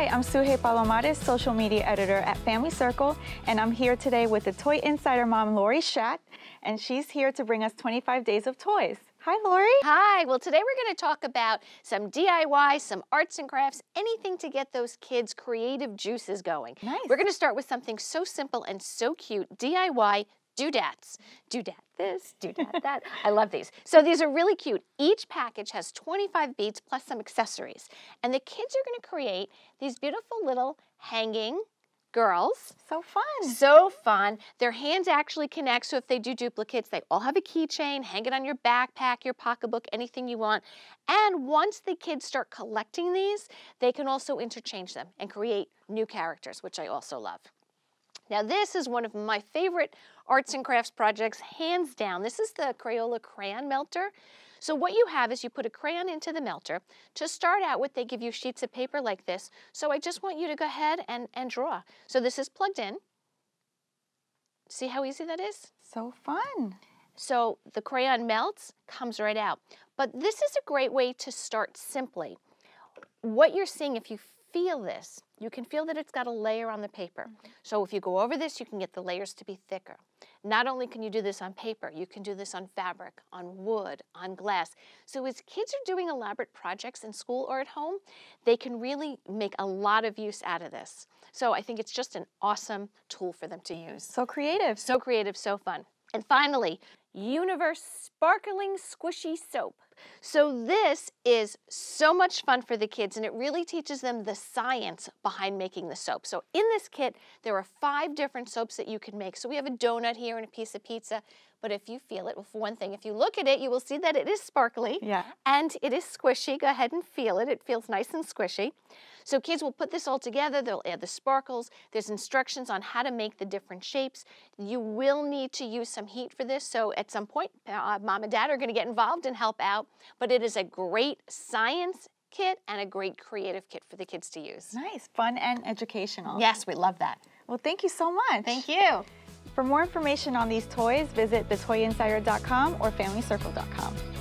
Hi, I'm Suhey Palomares, social media editor at Family Circle, and I'm here today with the Toy Insider mom, Lori Schatt, and she's here to bring us 25 days of toys. Hi, Lori. Hi. Well, today we're going to talk about some DIY, some arts and crafts, anything to get those kids' creative juices going. Nice. We're going to start with something so simple and so cute, DIY doodads. Doodad this, doodad that. I love these. So these are really cute. Each package has 25 beads plus some accessories. And the kids are going to create these beautiful little hanging girls. So fun. So fun. Their hands actually connect, so if they do duplicates, they all have a keychain. Hang it on your backpack, your pocketbook, anything you want. And once the kids start collecting these, they can also interchange them and create new characters, which I also love. Now this is one of my favorite arts and crafts projects, hands down. This is the Crayon Melter. So what you have is you put a crayon into the melter. To start out with, they give you sheets of paper like this. So I just want you to go ahead and draw. So this is plugged in. See how easy that is? So fun. So the crayon melts, comes right out. But this is a great way to start simply. What you're seeing, if you feel this, you can feel that it's got a layer on the paper. So if you go over this, you can get the layers to be thicker. Not only can you do this on paper, you can do this on fabric, on wood, on glass. So as kids are doing elaborate projects in school or at home, they can really make a lot of use out of this. So I think it's just an awesome tool for them to use. So creative. So creative, so fun. And finally, Universe Sparkling Squishy Soap. So this is so much fun for the kids, and it really teaches them the science behind making the soap. So in this kit, there are 5 different soaps that you can make. So we have a donut here and a piece of pizza. But if you feel it, well, for one thing, if you look at it, you will see that it is sparkly. Yeah. And it is squishy. Go ahead and feel it. It feels nice and squishy. So kids will put this all together. They'll add the sparkles. There's instructions on how to make the different shapes. You will need to use some heat for this. So at some point, mom and dad are going to get involved and help out. But it is a great science kit and a great creative kit for the kids to use. Nice, fun and educational. Yes, we love that. Well, thank you so much. Thank you. For more information on these toys, visit thetoyinsider.com or familycircle.com.